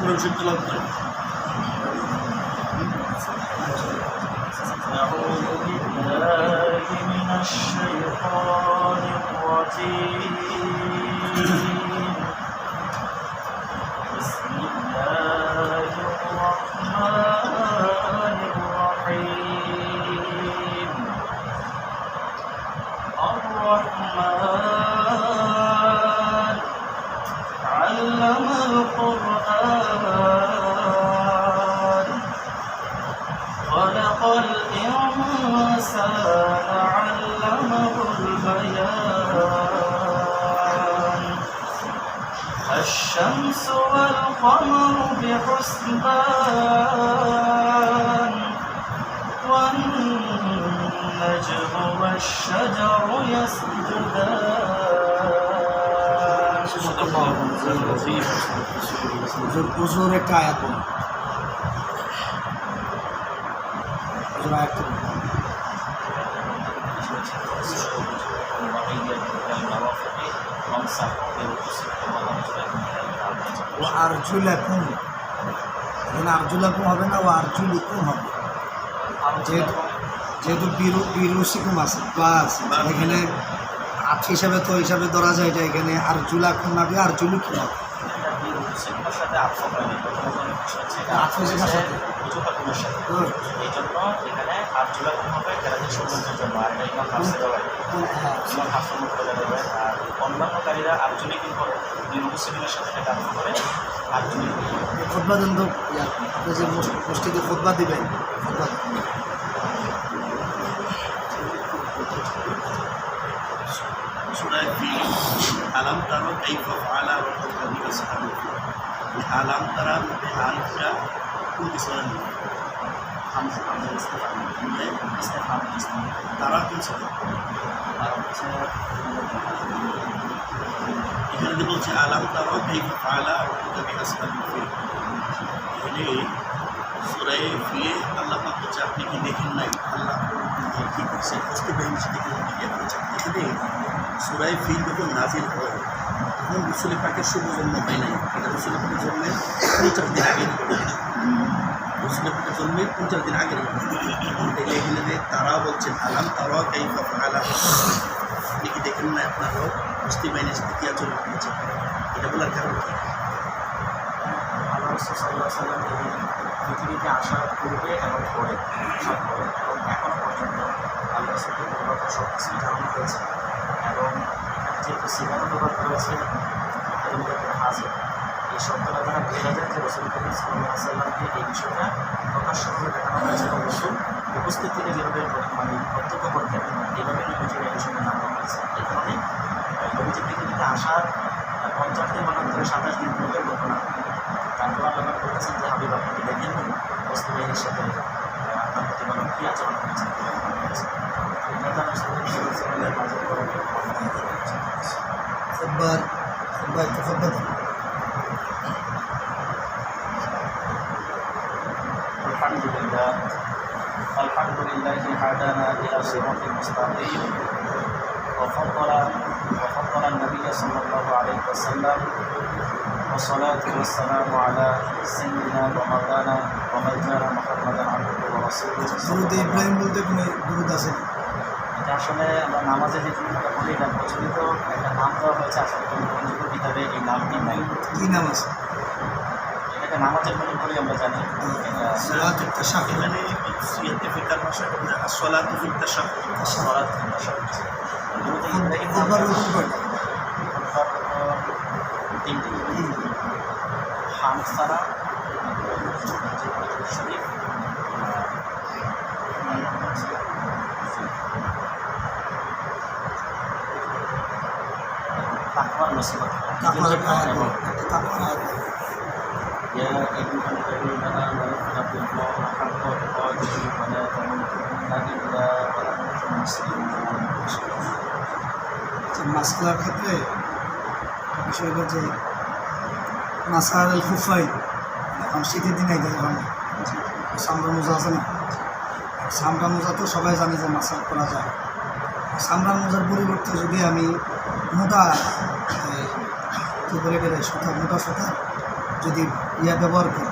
কোরআন শরীফ তেলাওয়াত করেন। أعوذ بالله من الشيطان الرجيم بسم الله الرحمن الرحيم الرحمن علم القرآن خلق الإنسان علمه البيان الشمس والقمر بحسبان والنجم والشجر يسجدان হুজুর একটা আয়াত বলুন। হুজুর আয়াত বলুন। ও আরজুলাকুম, এখানে আরজুলাকুম হবে না, ও আরজুলিকুম হবে। যেহেতু বিরুসিকুম আছে প্লাস এখানে আট হিসাবে তো হিসাবে ধরা যায়, এটা এখানে আরজুলাকুম হবে, আরজুলিকুম হবে। অন্যান্যকারীরা আঞ্চলিক মুসলিমের সাথে আরম্ভ করে আঞ্চলিক খুতবা দেন তো, আপনি যে মসজিদে খুতবা দিবেন, খুতবা সূরা ফিল আলাম তারা কাইফা ফাআলা রাব্বুকা বিআসহাবিল ফিল। আলাম তারা মধ্যে আলিফটা কোন সূরা নেই, হামজা ইস্তেফহাম তারা কোন সূরা? এখানে যে বলছে আলাম তারা কাইফা ফাআলা রাব্বুকা বিআসহাবিল ফিল, এখানে সূরা ফিলে আল্লাহ পাক বলছে আপনি কি দেখেন নাই আল্লাহ কি করছে, হস্তি বাহিনীর সাথে কি করেছেন। এখানে সূরা ফিল যখন নাজিল হয় তখন রাসূল পাকের শুভ জন্ম হয় নাই, এটা রাসূল পাকের জন্মের 50 দিন আগে, রাসূল পাকের জন্মের 50 দিন আগে। এখানে যে তারা বলছেন আলাম তারা কাইফা ফাআলা, আপনি কি দেখেন না আপনার হস্তি বাহিনীর সাথে কি আচরণ করেছে, এটা বলার কারণ কি? আল্লাহ রাসূল সাল্লাল্লাহু আলাইহি ওয়াসাল্লাম পৃথিবীতে আসার পূর্বে এবং পরে আসার পরে এবং এখনও পর্যন্ত আল্লাহ রাসূলের মূলত সব কিছু জানানো হয়েছে এবং যেহেতু সিদ্ধান্তবাদ রয়েছে হাজির, এই শব্দটা দ্বারা বোঝা যায় যে রাসূল করিম সাল্লাল্লাহু আলাইহি ওয়াসাল্লামকে এই বিষয়টা প্রকাশ্যভাবে দেখানো হয়েছে এবং রাসূল উপস্থিত থেকে যেভাবে প্রত্যক্ষ করতেন এইভাবে নবীজির এই বিষয়টা জানানো হয়েছে। এই কারণে নবীজি পৃথিবীতে আসার 50 দিন মতান্তরে 27 দিন পূর্বের ঘটনা। তারপর আল্লাহ বলতেছেন যে হাবিব আপনি দেখেন মুসলিম বাহিনীর সাথে আপনার প্রতিপালন কী আচরণ করেছেন। খুতবা একটু খুতবা দেন। الحمد لله هدانا إلى صراط مستقيم وفضل النبي صلى الله عليه وسلم والصلاة والسلام على سيدنا ومولانا ومولانا محمد عبده ورسوله। দুরূদ ইব্রাহিম বলতে কোনো দুরূদ আছে? এটা আসলে আমরা নামাজে যে জিনিসটা বলি এটা প্রচলিত একটা নাম দেওয়া হয়েছে, আসলে কোনো পঞ্জিত কিতাবে এই নামটি নাই। কী নাম আছে? এটাকে নামাজের মনে করি আমরা জানি। সালাতুত তাশাহুদ, এখানে সিয়াতে ফিকার ভাষায় বলে আসসালাতু ফিত তাশাহুদ। খুতবার রুকু কয়টা? তিনটি হামদ ছাড়া শরীফ তাকওয়ার নসিহত তাকওয়ার আয়াত বল, একটা তাকওয়ার আয়াত বল। يا أيها الذين آمنوا اتقوا الله حق تقاته ولا تموتن إلا وأنتم مسلمون। মাসলার ক্ষেত্রে বিষয়টা যে মাসার আল খুফাই, এখন শীতের দিনে যখন সামরা মোজা আছে না, সামরা মোজা তো সবাই জানে যে মাসাল করা যায়। সামরা মোজার পরিবর্তে যদি আমি মোটা কী বলে গেলে সুতা, মোটা সুতা যদি ব্যবহার করে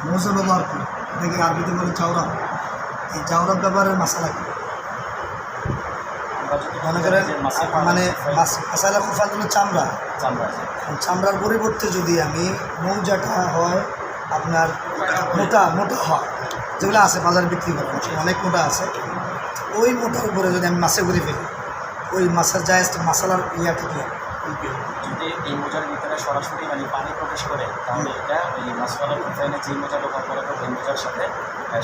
মোজা ব্যবহার করে এটাকে আরবিতে বলে চাওরা, এই চাওরা ব্যবহারের মশালা কি? আমরা যদি মনে করেন যে মাসা মানে মাসালা খুফাল হলো চামড়া, চামড়া আছে, চামড়ার পরিবর্তে যদি আমি মৌজাটা হয় আপনার মোটা মোটা হয়, যেগুলো আছে বাজারে বিক্রি করে অনেক মোটা আছে, ওই মোটার উপরে যদি আমি মাছে ঘুরে ফেলি ওই মাছের জায়েজ মাসালার ইয়াটা কি হবে? যদি এই মোজার ভিতরে সরাসরি মানে পানি প্রবেশ করে তাহলে এটা ওই মাসওয়ালা কুফাইনে যে মোজা ব্যবহার করা হবে ওই মোজার সাথে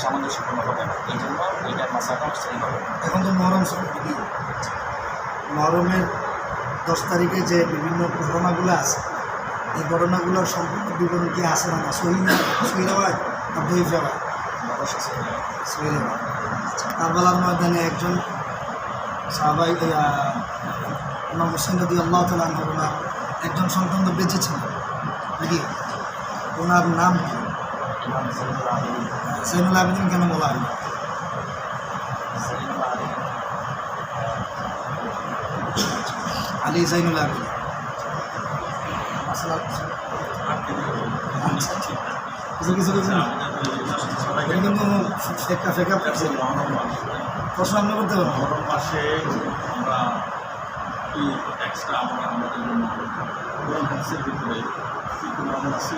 সামঞ্জস্যপূর্ণ হবে না, এই জন্য এইটার মাসাটা সেই হবে। এখন তো মহরম চলবে, মহরমের 10 তারিখে যে বিভিন্ন ঘটনাগুলো আছে এই ঘটনাগুলোর সম্পূর্ণ বিবরণ কি আছে না সহি না সহি হয় না দইফ হয়? অবশ্যই সেই হবে। সহি হয়। কারবালার ময়দানে একজন সাহাবাই ইমাম হোসেন রাদি আল্লাহ তাআলা ওনার একজন সন্তান তো বেঁচে ছিল নাকি, ওনার নাম কি? ইমাম যাইনুল আবেদিন। জৈনুল আবেদিন কেন বলা হয়? যাইনুল আবেদিন আলী জৈনুল আবেদিন আসলে কিছু কিছু কিছু এটা কিন্তু ফেকা ফেকা প্রশ্ন আপনি করতে পারবেন। মহরম মাসে আমরা কি এক্সট্রা আমাদের জন্য কোরআন হাদিসের ভিতরে কি কোনো আমল আছে?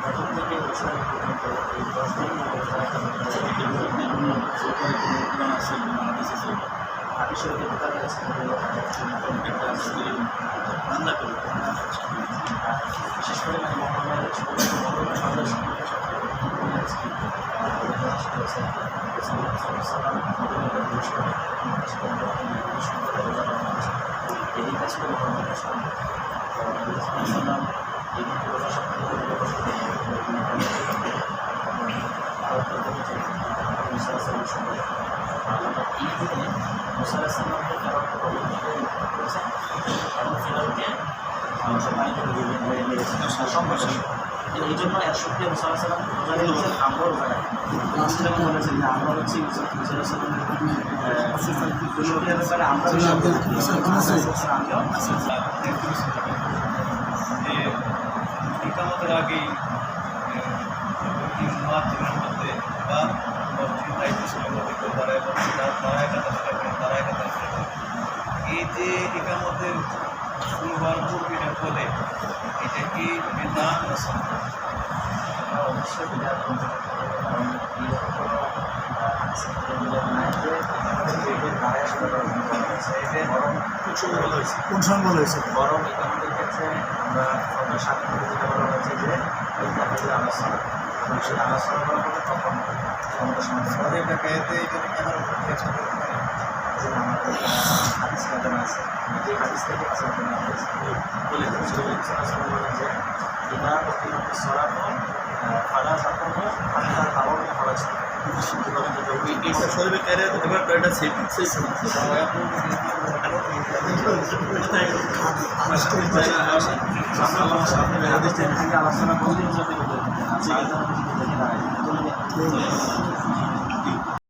প্রথম থেকে বছর পর্যন্ত এই 10 দিন বিভিন্ন সরকারি কোনো কোরআন আছে, কোনো হাদিস আছে? হাদিসের কিতাব আছে, একটা আজকে রান্না করি বিশেষ করে মানে মহরমের সন্দেশ এই কাজ করে মহরমের এই জন্য 61 মুসাল্লাম আমরাও বলেছেন যে আমরা হচ্ছে ইকামতের আগেই মাধ্যমের মধ্যে বা দায়িত্বশীলের মধ্যে কেউ দাঁড়ায় বলছে তারা একাদশ থাকবেন, তারা একাদশ থাকবেন। এই যে ইকামতের শুরু হওয়ার প্রক্রিয়ার ফলে এটা কি বিধান আছে? অবশ্যই বিধান কারণ কোন সময় বলা হয়েছে? বরং ইকামতের ক্ষেত্রে আমরা সরকার স্বাধীন যেটা বলা হয়েছে যে ওই তাদের আলোচনা এবং সেই আলোচনা করার পরে তখন সমস্ত সমাধান আমাদের ঢাকাতে এখানে ক্যামেরা করতে যে আমাদের হাদিস কাতান আছে যে হাদিস থেকে বলে যে এটা অতিরিক্ত সরানো ফালা থাকবো ফালা তাও খরচ এইটা শরীরে ক্যারে এবার এটা সেফ আলোচনা করলে